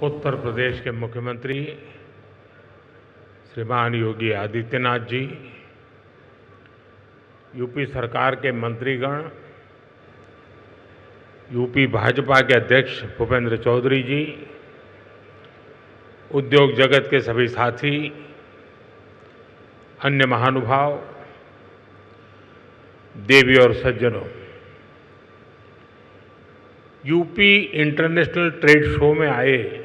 उत्तर प्रदेश के मुख्यमंत्री श्रीमान योगी आदित्यनाथ जी, यूपी सरकार के मंत्रीगण, यूपी भाजपा के अध्यक्ष भूपेंद्र चौधरी जी, उद्योग जगत के सभी साथी, अन्य महानुभाव, देवी और सज्जनों, यूपी इंटरनेशनल ट्रेड शो में आए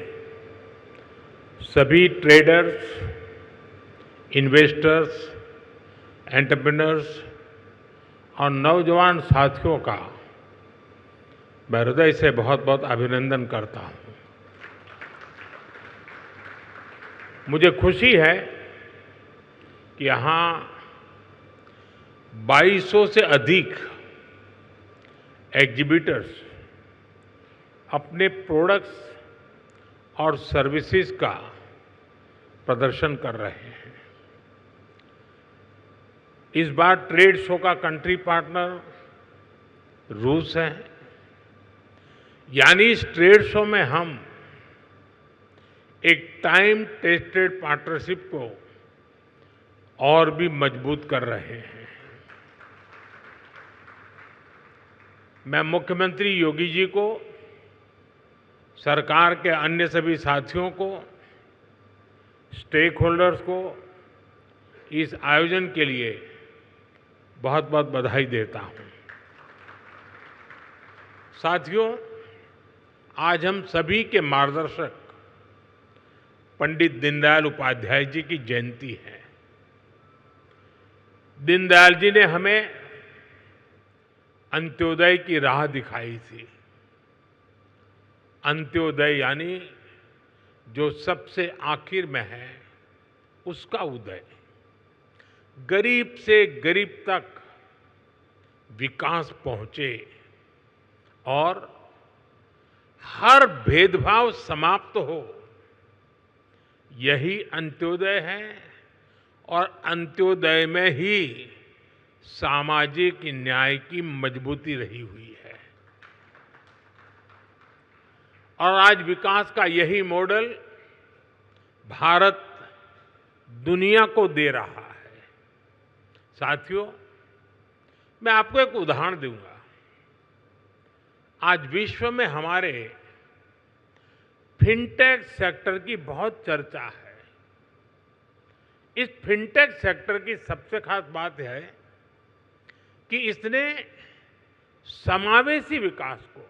सभी ट्रेडर्स, इन्वेस्टर्स, एंटरप्रेन्योर्स और नौजवान साथियों का मैं हृदय से बहुत बहुत अभिनंदन करता हूं। मुझे खुशी है कि यहाँ 2200 से अधिक एग्जीबिटर्स अपने प्रोडक्ट्स और सर्विसेज का प्रदर्शन कर रहे हैं। इस बार ट्रेड शो का कंट्री पार्टनर रूस है, यानी इस ट्रेड शो में हम एक टाइम टेस्टेड पार्टनरशिप को और भी मजबूत कर रहे हैं। मैं मुख्यमंत्री योगी जी को, सरकार के अन्य सभी साथियों को, स्टेक होल्डर्स को इस आयोजन के लिए बहुत बहुत बधाई देता हूं। साथियों, आज हम सभी के मार्गदर्शक पंडित दीनदयाल उपाध्याय जी की जयंती है। दीनदयाल जी ने हमें अंत्योदय की राह दिखाई थी। अंत्योदय यानी जो सबसे आखिर में है उसका उदय, गरीब से गरीब तक विकास पहुंचे और हर भेदभाव समाप्त हो, यही अंत्योदय है। और अंत्योदय में ही सामाजिक न्याय की मजबूती रही हुई है। और आज विकास का यही मॉडल भारत दुनिया को दे रहा है। साथियों, मैं आपको एक उदाहरण दूंगा। आज विश्व में हमारे फिनटेक सेक्टर की बहुत चर्चा है। इस फिनटेक सेक्टर की सबसे खास बात है कि इसने समावेशी विकास को,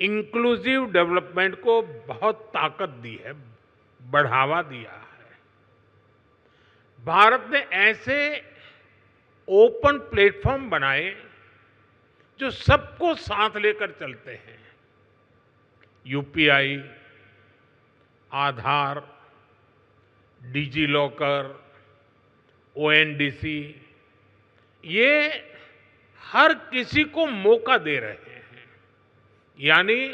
इंक्लूसिव डेवलपमेंट को बहुत ताकत दी है, बढ़ावा दिया है। भारत ने ऐसे ओपन प्लेटफॉर्म बनाए जो सबको साथ लेकर चलते हैं। यूपीआई, आधार, डिजी लॉकर, ओएनडीसी, ये हर किसी को मौका दे रहे हैं। यानी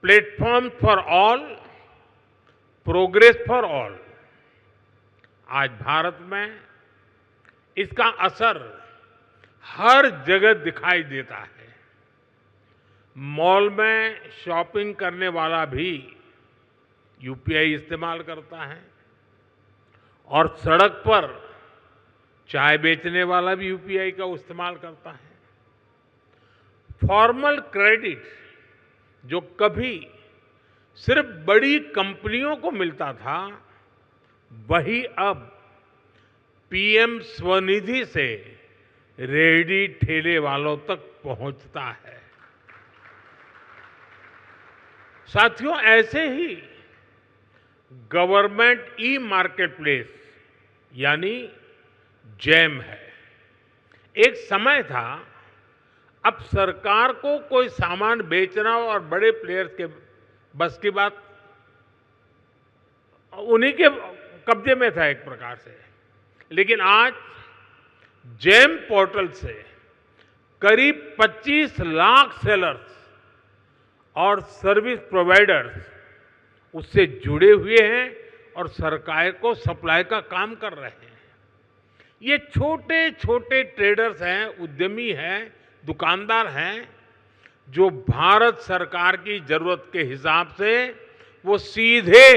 platform for all, progress for all. आज भारत में इसका असर हर जगह दिखाई देता है। मॉल में शॉपिंग करने वाला भी यूपीआई इस्तेमाल करता है और सड़क पर चाय बेचने वाला भी यूपीआई का इस्तेमाल करता है। फॉर्मल क्रेडिट जो कभी सिर्फ बड़ी कंपनियों को मिलता था, वही अब पीएम स्वनिधि से रेहड़ी ठेले वालों तक पहुंचता है। साथियों, ऐसे ही गवर्नमेंट ई मार्केटप्लेस यानी जैम है। एक समय था, अब सरकार को कोई सामान बेचना और बड़े प्लेयर्स के बस की बात, उन्हीं के कब्जे में था एक प्रकार से। लेकिन आज जैम पोर्टल से करीब 25 लाख सेलर्स और सर्विस प्रोवाइडर्स उससे जुड़े हुए हैं और सरकार को सप्लाई का काम कर रहे हैं। ये छोटे छोटे ट्रेडर्स हैं, उद्यमी हैं, दुकानदार हैं, जो भारत सरकार की जरूरत के हिसाब से वो सीधे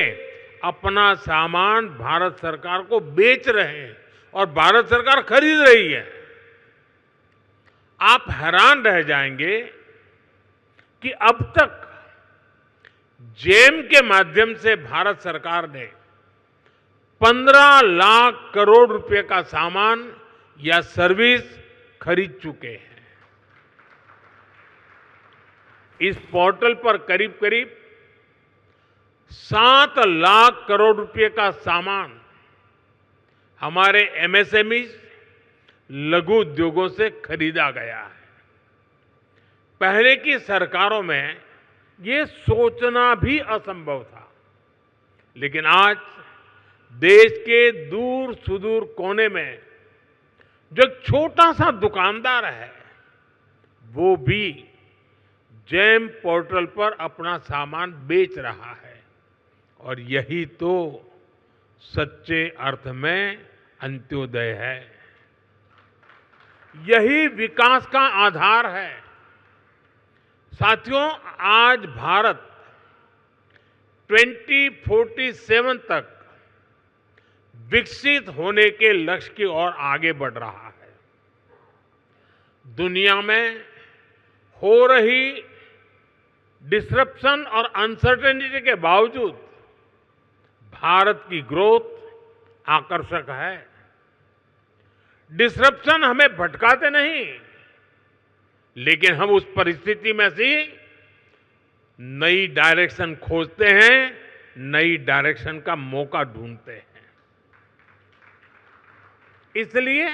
अपना सामान भारत सरकार को बेच रहे हैं और भारत सरकार खरीद रही है। आप हैरान रह जाएंगे कि अब तक जेम के माध्यम से भारत सरकार ने 15 लाख करोड़ रुपए का सामान या सर्विस खरीद चुके हैं। इस पोर्टल पर करीब करीब 7 लाख करोड़ रुपए का सामान हमारे एमएसएमई लघु उद्योगों से खरीदा गया है। पहले की सरकारों में ये सोचना भी असंभव था, लेकिन आज देश के दूर सुदूर कोने में जो छोटा सा दुकानदार है वो भी जेम पोर्टल पर अपना सामान बेच रहा है और यही तो सच्चे अर्थ में अंत्योदय है। यही विकास का आधार है। साथियों, आज भारत 2047 तक विकसित होने के लक्ष्य की ओर आगे बढ़ रहा है। दुनिया में हो रही डिसरप्शन और अनसर्टेनिटी के बावजूद भारत की ग्रोथ आकर्षक है। डिसरप्शन हमें भटकाते नहीं, लेकिन हम उस परिस्थिति में से नई डायरेक्शन खोजते हैं, नई डायरेक्शन का मौका ढूंढते हैं। इसलिए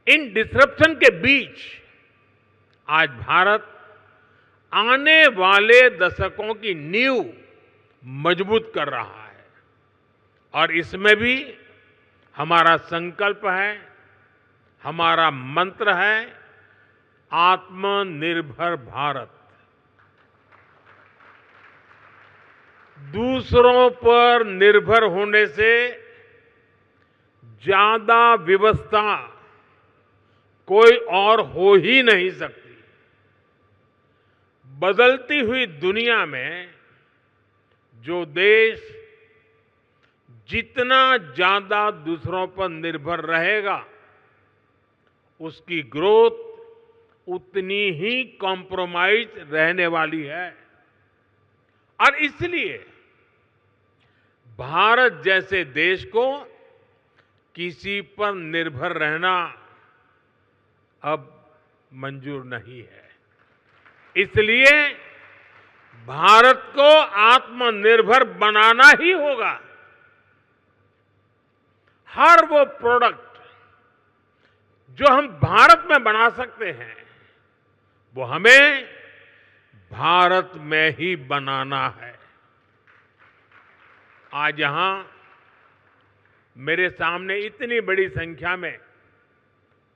इन डिसरप्शन के बीच आज भारत आने वाले दशकों की नींव मजबूत कर रहा है और इसमें भी हमारा संकल्प है, हमारा मंत्र है आत्मनिर्भर भारत। दूसरों पर निर्भर होने से ज्यादा व्यवस्था कोई और हो ही नहीं सकती। बदलती हुई दुनिया में जो देश जितना ज्यादा दूसरों पर निर्भर रहेगा उसकी ग्रोथ उतनी ही कॉम्प्रोमाइज रहने वाली है। और इसलिए भारत जैसे देश को किसी पर निर्भर रहना अब मंजूर नहीं है। इसलिए भारत को आत्मनिर्भर बनाना ही होगा। हर वो प्रोडक्ट जो हम भारत में बना सकते हैं वो हमें भारत में ही बनाना है। आज यहां मेरे सामने इतनी बड़ी संख्या में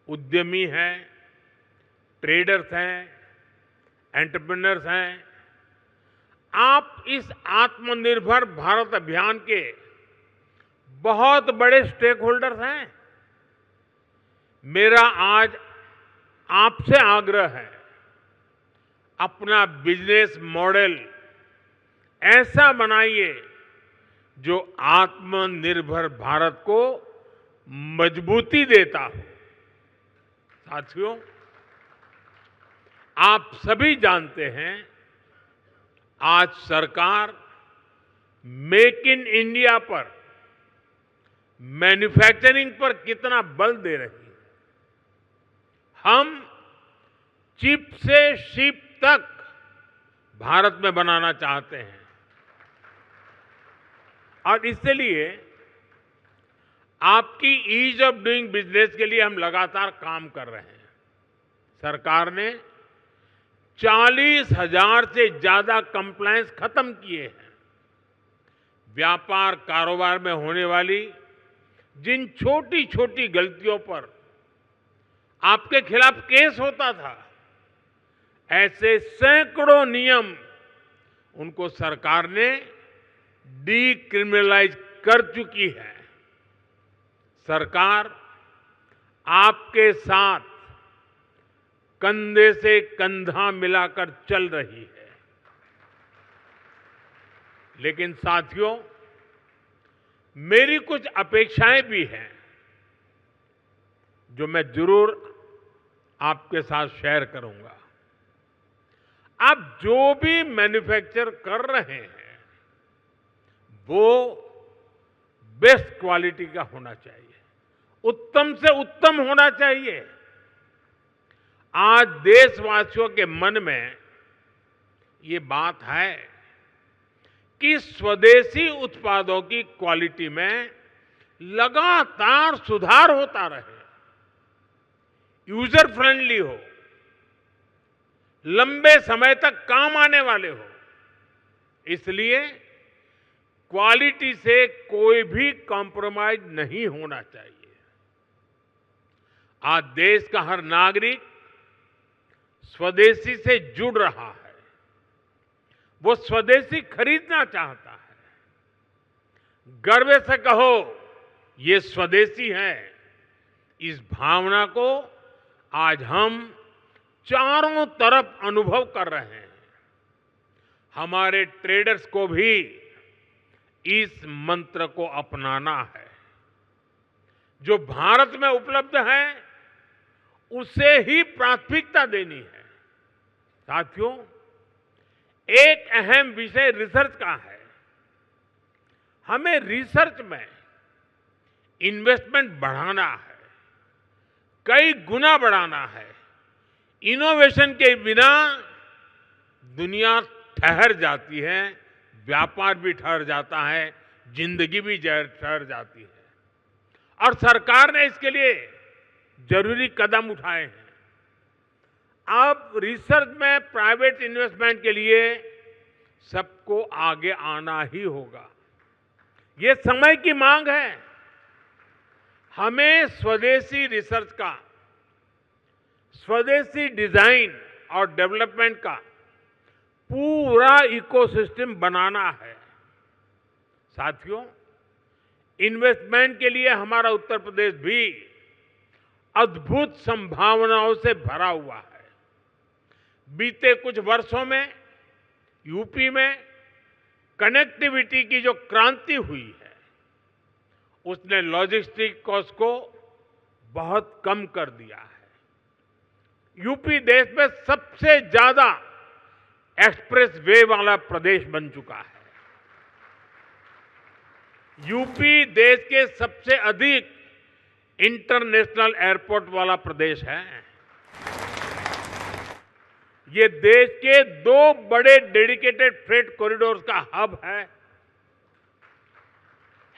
उद्यमी हैं, ट्रेडर्स हैं, एंटरप्रेन्योर्स हैं। आप इस आत्मनिर्भर भारत अभियान के बहुत बड़े स्टेक होल्डर्स हैं। मेरा आज आपसे आग्रह है, अपना बिजनेस मॉडल ऐसा बनाइए जो आत्मनिर्भर भारत को मजबूती देता हो। साथियों, आप सभी जानते हैं आज सरकार मेक इन इंडिया पर, मैन्युफैक्चरिंग पर कितना बल दे रही है। हम चिप से शिप तक भारत में बनाना चाहते हैं और इसलिए आपकी ईज ऑफ डूइंग बिजनेस के लिए हम लगातार काम कर रहे हैं। सरकार ने 40,000 से ज्यादा कंप्लायंस खत्म किए हैं। व्यापार कारोबार में होने वाली जिन छोटी छोटी गलतियों पर आपके खिलाफ केस होता था, ऐसे सैकड़ों नियम उनको सरकार ने डीक्रिमिनलाइज कर चुकी है। सरकार आपके साथ कंधे से कंधा मिलाकर चल रही है। लेकिन साथियों, मेरी कुछ अपेक्षाएं भी हैं जो मैं जरूर आपके साथ शेयर करूंगा। आप जो भी मैन्युफैक्चर कर रहे हैं वो बेस्ट क्वालिटी का होना चाहिए, उत्तम से उत्तम होना चाहिए। आज देशवासियों के मन में ये बात है कि स्वदेशी उत्पादों की क्वालिटी में लगातार सुधार होता रहे, यूजर फ्रेंडली हो, लंबे समय तक काम आने वाले हो। इसलिए क्वालिटी से कोई भी कॉम्प्रोमाइज नहीं होना चाहिए। आज देश का हर नागरिक स्वदेशी से जुड़ रहा है, वो स्वदेशी खरीदना चाहता है। गर्व से कहो ये स्वदेशी है। इस भावना को आज हम चारों तरफ अनुभव कर रहे हैं। हमारे ट्रेडर्स को भी इस मंत्र को अपनाना है। जो भारत में उपलब्ध है उसे ही प्राथमिकता देनी है। साथियों, एक अहम विषय रिसर्च का है। हमें रिसर्च में इन्वेस्टमेंट बढ़ाना है, कई गुना बढ़ाना है। इनोवेशन के बिना दुनिया ठहर जाती है, व्यापार भी ठहर जाता है, जिंदगी भी ठहर जाती है। और सरकार ने इसके लिए जरूरी कदम उठाए हैं। अब रिसर्च में प्राइवेट इन्वेस्टमेंट के लिए सबको आगे आना ही होगा। ये समय की मांग है। हमें स्वदेशी रिसर्च का, स्वदेशी डिजाइन और डेवलपमेंट का पूरा इकोसिस्टम बनाना है। साथियों, इन्वेस्टमेंट के लिए हमारा उत्तर प्रदेश भी अद्भुत संभावनाओं से भरा हुआ है। बीते कुछ वर्षों में यूपी में कनेक्टिविटी की जो क्रांति हुई है उसने लॉजिस्टिक कॉस्ट को बहुत कम कर दिया है। यूपी देश में सबसे ज्यादा एक्सप्रेस वे वाला प्रदेश बन चुका है। यूपी देश के सबसे अधिक इंटरनेशनल एयरपोर्ट वाला प्रदेश है। ये देश के 2 बड़े डेडिकेटेड फ्रेट कॉरिडोर्स का हब है।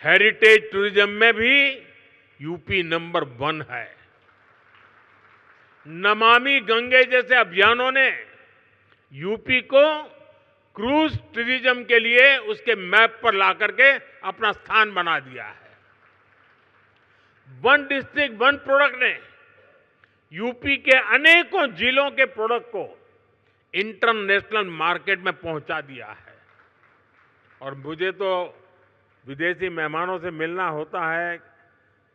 हेरिटेज टूरिज्म में भी यूपी नंबर 1 है। नमामि गंगे जैसे अभियानों ने यूपी को क्रूज टूरिज्म के लिए उसके मैप पर ला करके अपना स्थान बना दिया है। वन डिस्ट्रिक्ट वन प्रोडक्ट ने यूपी के अनेकों जिलों के प्रोडक्ट को इंटरनेशनल मार्केट में पहुंचा दिया है। और मुझे तो विदेशी मेहमानों से मिलना होता है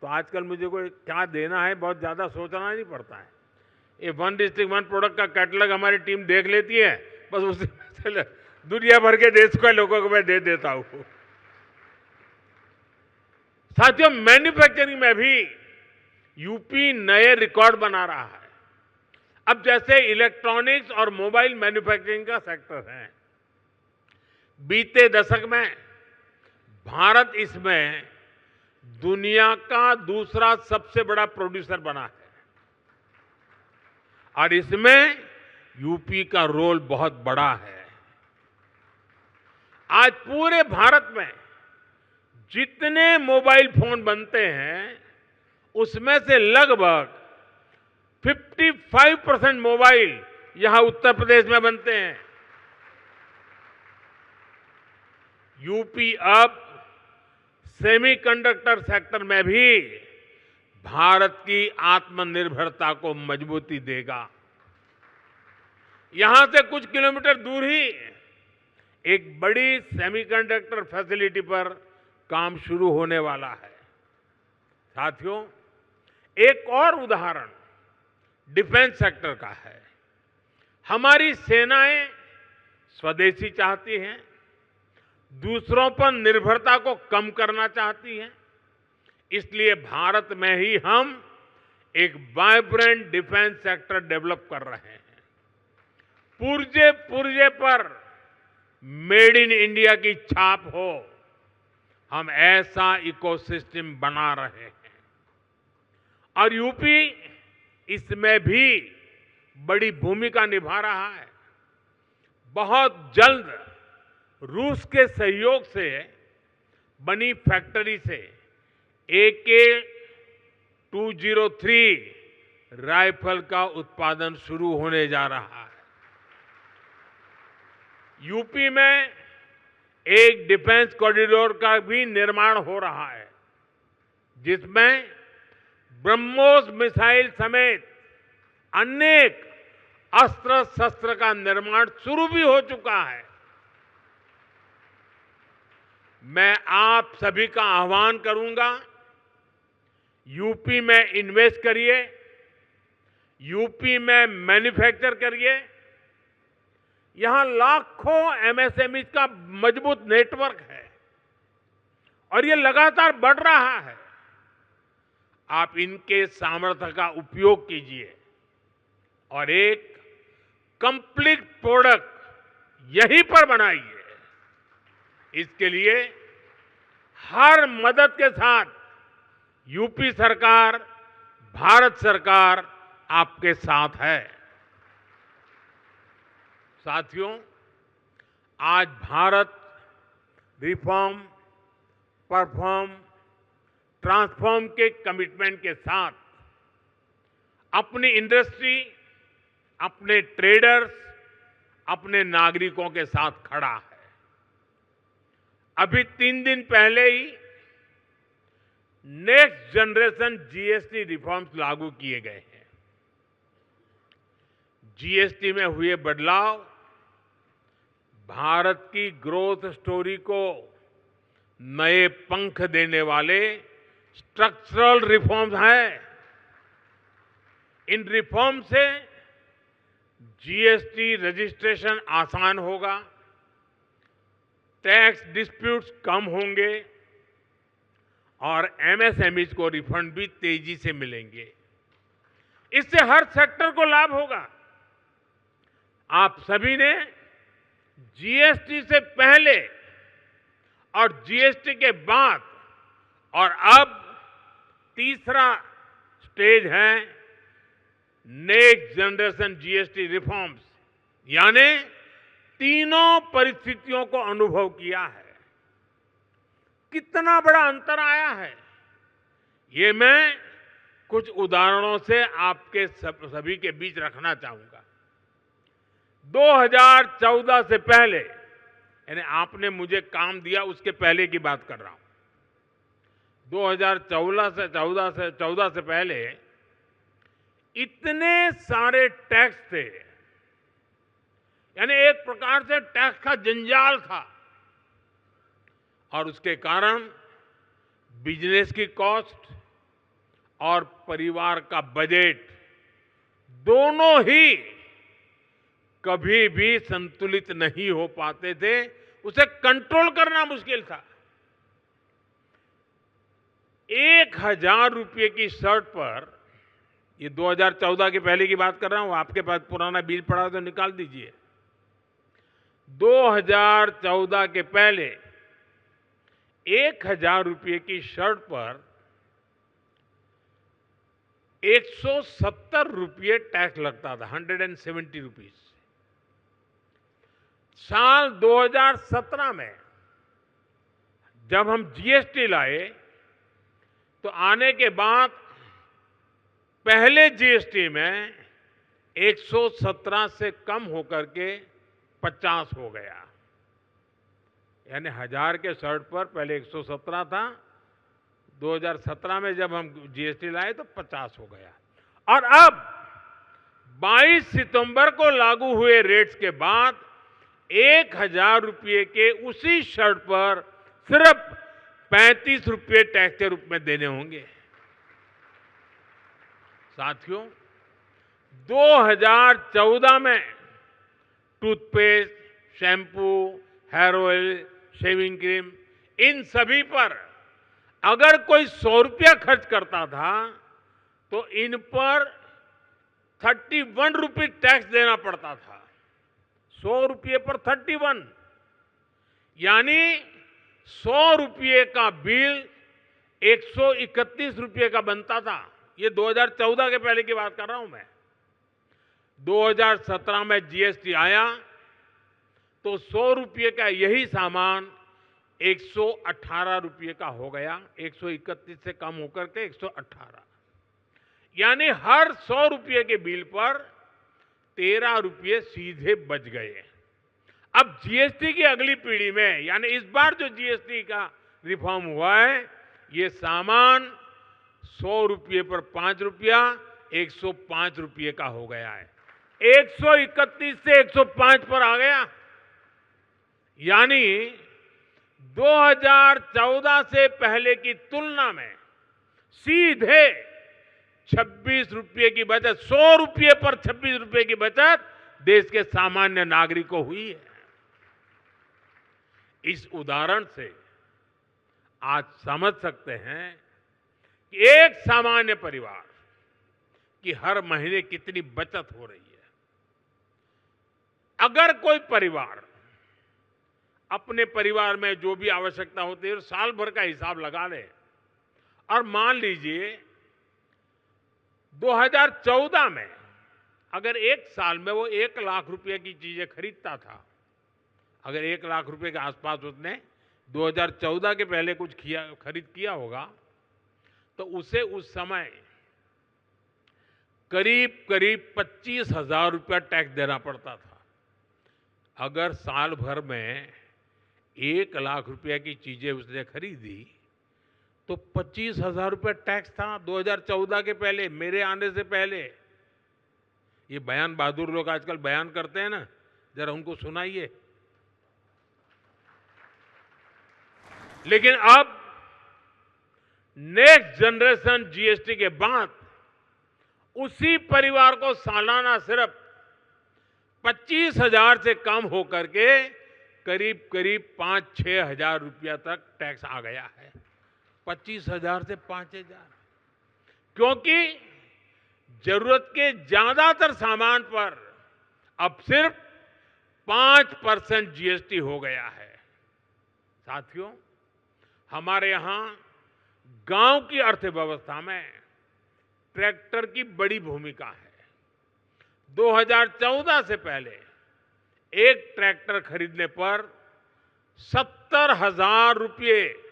तो आजकल मुझे कोई क्या देना है बहुत ज़्यादा सोचना नहीं पड़ता है। ये वन डिस्ट्रिक्ट वन प्रोडक्ट का कैटलॉग हमारी टीम देख लेती है, बस उसे दुनिया भर के देश के लोगों को मैं दे देता हूं। साथियों, मैन्युफैक्चरिंग में भी यूपी नए रिकॉर्ड बना रहा है। अब जैसे इलेक्ट्रॉनिक्स और मोबाइल मैन्युफैक्चरिंग का सेक्टर है, बीते दशक में भारत इसमें दुनिया का दूसरा सबसे बड़ा प्रोड्यूसर बना है और इसमें यूपी का रोल बहुत बड़ा है। आज पूरे भारत में जितने मोबाइल फोन बनते हैं उसमें से लगभग 55% मोबाइल यहां उत्तर प्रदेश में बनते हैं। यूपी अब सेमीकंडक्टर सेक्टर में भी भारत की आत्मनिर्भरता को मजबूती देगा। यहां से कुछ किलोमीटर दूर ही एक बड़ी सेमीकंडक्टर फैसिलिटी पर काम शुरू होने वाला है। साथियों, एक और उदाहरण डिफेंस सेक्टर का है। हमारी सेनाएं स्वदेशी चाहती हैं, दूसरों पर निर्भरता को कम करना चाहती हैं। इसलिए भारत में ही हम एक वाइब्रेंट डिफेंस सेक्टर डेवलप कर रहे हैं। पुर्जे पुर्जे पर मेड इन इंडिया की छाप हो, हम ऐसा इकोसिस्टम बना रहे हैं। और यूपी इसमें भी बड़ी भूमिका निभा रहा है। बहुत जल्द रूस के सहयोग से बनी फैक्ट्री से AK-203 राइफल का उत्पादन शुरू होने जा रहा है। यूपी में एक डिफेंस कॉरिडोर का भी निर्माण हो रहा है, जिसमें ब्रह्मोस मिसाइल समेत अनेक अस्त्र शस्त्र का निर्माण शुरू भी हो चुका है। मैं आप सभी का आह्वान करूंगा, यूपी में इन्वेस्ट करिए, यूपी में मैन्युफैक्चर करिए। यहां लाखों MSME का मजबूत नेटवर्क है और ये लगातार बढ़ रहा है। आप इनके सामर्थ्य का उपयोग कीजिए और एक कंप्लीट प्रोडक्ट यहीं पर बनाइए। इसके लिए हर मदद के साथ यूपी सरकार, भारत सरकार आपके साथ है। साथियों, आज भारत रिफॉर्म, परफॉर्म, ट्रांसफॉर्म के कमिटमेंट के साथ अपनी इंडस्ट्री, अपने ट्रेडर्स, अपने नागरिकों के साथ खड़ा है। अभी 3 दिन पहले ही नेक्स्ट जनरेशन GST रिफॉर्म्स लागू किए गए हैं। GST में हुए बदलाव भारत की ग्रोथ स्टोरी को नए पंख देने वाले स्ट्रक्चरल रिफॉर्म्स हैं। इन रिफॉर्म से GST रजिस्ट्रेशन आसान होगा, टैक्स डिस्प्यूट्स कम होंगे और MSMEs को रिफंड भी तेजी से मिलेंगे। इससे हर सेक्टर को लाभ होगा। आप सभी ने GST से पहले और GST के बाद और अब तीसरा स्टेज है नेक्स्ट जनरेशन GST रिफॉर्म्स, यानी तीनों परिस्थितियों को अनुभव किया है। कितना बड़ा अंतर आया है, ये मैं कुछ उदाहरणों से आपके सभी के बीच रखना चाहूंगा। 2014 से पहले, यानी आपने मुझे काम दिया उसके पहले की बात कर रहा हूं। 2014 से पहले इतने सारे टैक्स थे, यानी एक प्रकार से टैक्स का जंजाल था और उसके कारण बिजनेस की कॉस्ट और परिवार का बजट दोनों ही कभी भी संतुलित नहीं हो पाते थे। उसे कंट्रोल करना मुश्किल था। 1000 रुपये की शर्ट पर, ये 2014 के पहले की बात कर रहा हूं, आपके पास पुराना बिल पड़ा तो निकाल दीजिए। 2014 के पहले 1000 रुपये की शर्ट पर 170 रुपये टैक्स लगता था, 170 रुपीज। साल 2017 में जब हम GST लाए तो आने के बाद पहले GST में 117 से कम होकर के 50 हो गया। यानी 1000 के शर्ट पर पहले 117 था, 2017 में जब हम GST लाए तो 50 हो गया। और अब 22 सितंबर को लागू हुए रेट्स के बाद 1000 रुपये के उसी शर्ट पर सिर्फ 35 रुपये टैक्स के रूप में देने होंगे। साथियों, 2014 में toothpaste, shampoo, hair oil, shaving cream, इन सभी पर अगर कोई 100 रुपया खर्च करता था तो इन पर 31 रुपये टैक्स देना पड़ता था। 100 रुपये पर 31, यानी 100 रुपये का बिल 131 रुपये का बनता था। ये 2014 के पहले की बात कर रहा हूं मैं। 2017 में जीएसटी आया तो 100 रुपये का यही सामान 118 रुपये का हो गया, 131 से कम होकर के 118, यानी हर 100 रुपये के बिल पर 13 रुपये सीधे बच गए। अब जीएसटी की अगली पीढ़ी में, यानी इस बार जो जीएसटी का रिफॉर्म हुआ है, ये सामान 100 रुपये पर 5 रुपया 105 रुपये का हो गया है। 131 से 105 पर आ गया, यानी 2014 से पहले की तुलना में सीधे 26 रुपये की बचत, 100 रुपये पर 26 रुपये की बचत देश के सामान्य नागरिक को हुई है। इस उदाहरण से आज समझ सकते हैं कि एक सामान्य परिवार की हर महीने कितनी बचत हो रही है। अगर कोई परिवार अपने परिवार में जो भी आवश्यकता होती है साल भर का हिसाब लगा ले, और मान लीजिए 2014 में अगर एक साल में वो 1 लाख रुपए की चीजें खरीदता था, अगर 1 लाख रुपए के आसपास उसने 2014 के पहले कुछ खरीद किया होगा, तो उसे उस समय करीब करीब 25,000 रुपया टैक्स देना पड़ता था। अगर साल भर में 1 लाख रुपया की चीजें उसने खरीदी तो 25,000 रुपया टैक्स था 2014 के पहले, मेरे आने से पहले। ये बयान बहादुर लोग आजकल बयान करते हैं ना, जरा उनको सुनाइए। लेकिन अब नेक्स्ट जनरेशन जीएसटी के बाद उसी परिवार को सालाना सिर्फ 25,000 से कम होकर के करीब करीब 5-6 हजार रुपया तक टैक्स आ गया है। 25,000 से 5,000, क्योंकि जरूरत के ज्यादातर सामान पर अब सिर्फ 5% जीएसटी हो गया है। साथियों, हमारे यहां गांव की अर्थव्यवस्था में ट्रैक्टर की बड़ी भूमिका है। 2014 से पहले एक ट्रैक्टर खरीदने पर 70,000 रुपये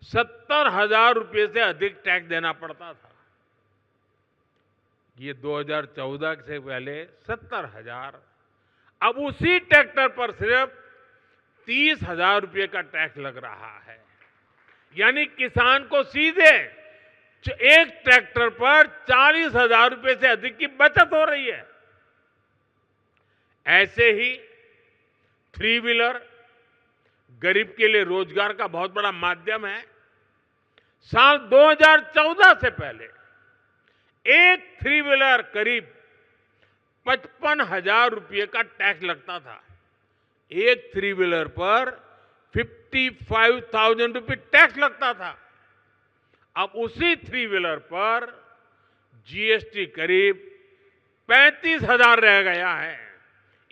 70,000 रुपये से अधिक टैक्स देना पड़ता था। ये 2014 से पहले 70,000, अब उसी ट्रैक्टर पर सिर्फ 30,000 रुपये का टैक्स लग रहा है। यानी किसान को सीधे एक ट्रैक्टर पर 40,000 रुपये से अधिक की बचत हो रही है। ऐसे ही 3 व्हीलर गरीब के लिए रोजगार का बहुत बड़ा माध्यम है। साल 2014 से पहले एक 3 व्हीलर करीब 55,000 रुपये का टैक्स लगता था। एक 3 व्हीलर पर 55,000 रुपये टैक्स लगता था। अब उसी 3 व्हीलर पर जीएसटी करीब 35,000 रह गया है,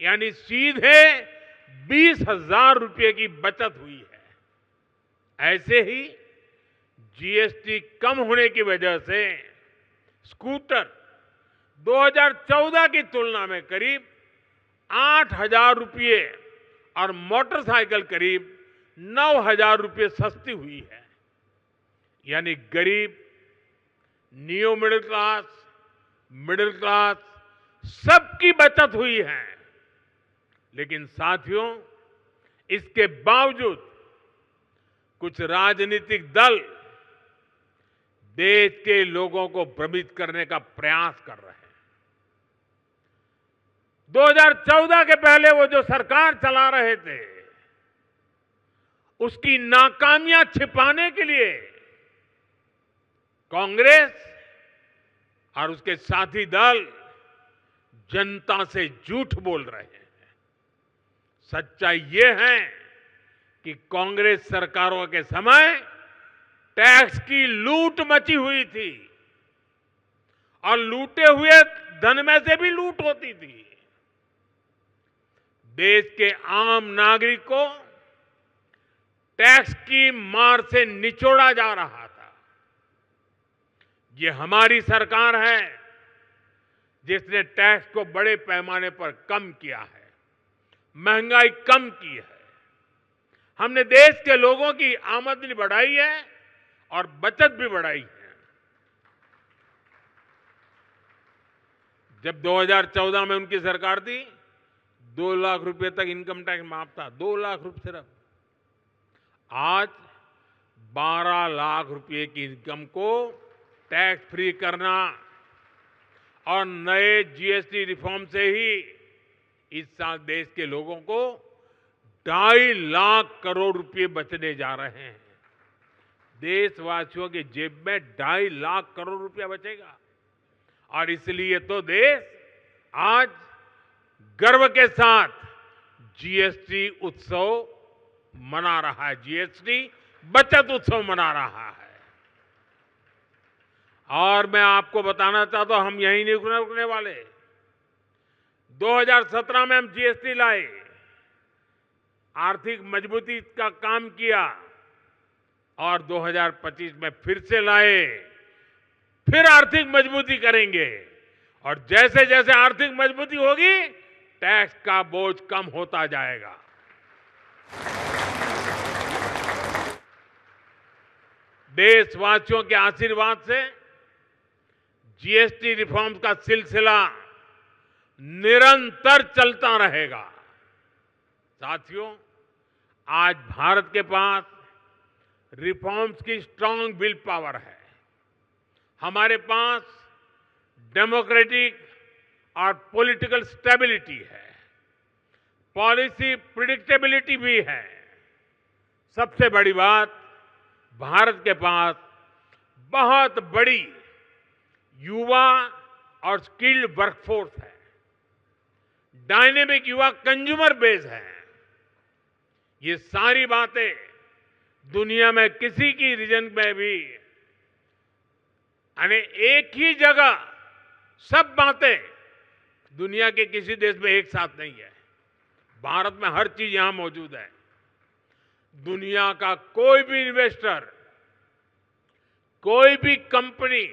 यानी सीधे 20,000 रुपये की बचत हुई है। ऐसे ही जीएसटी कम होने की वजह से स्कूटर 2014 की तुलना में करीब 8,000 रुपये और मोटरसाइकिल करीब 9,000 रुपये सस्ती हुई है। यानी गरीब, नियो मिडिल क्लास सबकी बचत हुई है। लेकिन साथियों, इसके बावजूद कुछ राजनीतिक दल देश के लोगों को भ्रमित करने का प्रयास कर रहे हैं। 2014 के पहले वो जो सरकार चला रहे थे, उसकी नाकामियां छिपाने के लिए कांग्रेस और उसके साथी दल जनता से झूठ बोल रहे हैं। सच्चाई ये है कि कांग्रेस सरकारों के समय टैक्स की लूट मची हुई थी और लूटे हुए धन में से भी लूट होती थी। देश के आम नागरिक को टैक्स की मार से निचोड़ा जा रहा था। ये हमारी सरकार है जिसने टैक्स को बड़े पैमाने पर कम किया है, महंगाई कम की है। हमने देश के लोगों की आमदनी बढ़ाई है और बचत भी बढ़ाई है। जब 2014 में उनकी सरकार थी, 2 लाख रुपए तक इनकम टैक्स माफ था, 2 लाख रुपए सिर्फ। आज 12 लाख रुपए की इनकम को टैक्स फ्री करना और नए जीएसटी रिफॉर्म से ही इस साल देश के लोगों को 2.5 लाख करोड़ रुपए बचने जा रहे हैं। देशवासियों की जेब में 2.5 लाख करोड़ रुपया बचेगा और इसलिए तो देश आज गर्व के साथ जीएसटी उत्सव मना रहा है, जीएसटी बचत उत्सव मना रहा है। और मैं आपको बताना चाहता हूं, हम यहीं नहीं रुकने वाले। 2017 में हम जीएसटी लाए, आर्थिक मजबूती का काम किया और 2025 में फिर से लाए, फिर आर्थिक मजबूती करेंगे और जैसे जैसे आर्थिक मजबूती होगी टैक्स का बोझ कम होता जाएगा। देशवासियों के आशीर्वाद से जीएसटी रिफॉर्म का सिलसिला निरंतर चलता रहेगा। साथियों, आज भारत के पास रिफॉर्म्स की स्ट्रांग विल पावर है। हमारे पास डेमोक्रेटिक और पॉलिटिकल स्टेबिलिटी है, पॉलिसी प्रिडिक्टेबिलिटी भी है। सबसे बड़ी बात, भारत के पास बहुत बड़ी युवा और स्किल्ड वर्कफोर्स है, डायनेमिक युवा कंज्यूमर बेस है। ये सारी बातें दुनिया में किसी की रीजन में भी, यानी एक ही जगह सब बातें दुनिया के किसी देश में एक साथ नहीं है। भारत में हर चीज यहां मौजूद है। दुनिया का कोई भी इन्वेस्टर, कोई भी कंपनी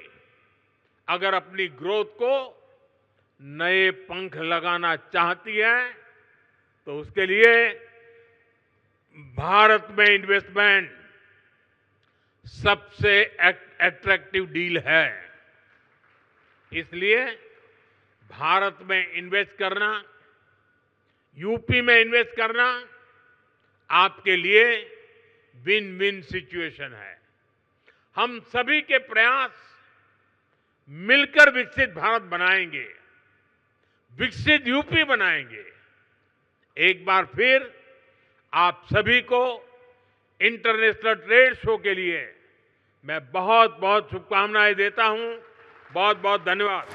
अगर अपनी ग्रोथ को नए पंख लगाना चाहती है तो उसके लिए भारत में इन्वेस्टमेंट सबसे अट्रैक्टिव डील है। इसलिए भारत में इन्वेस्ट करना, यूपी में इन्वेस्ट करना आपके लिए विन विन सिचुएशन है। हम सभी के प्रयास मिलकर विकसित भारत बनाएंगे, विकसित यूपी बनाएंगे। एक बार फिर आप सभी को इंटरनेशनल ट्रेड शो के लिए मैं बहुत बहुत शुभकामनाएं देता हूं। बहुत बहुत धन्यवाद।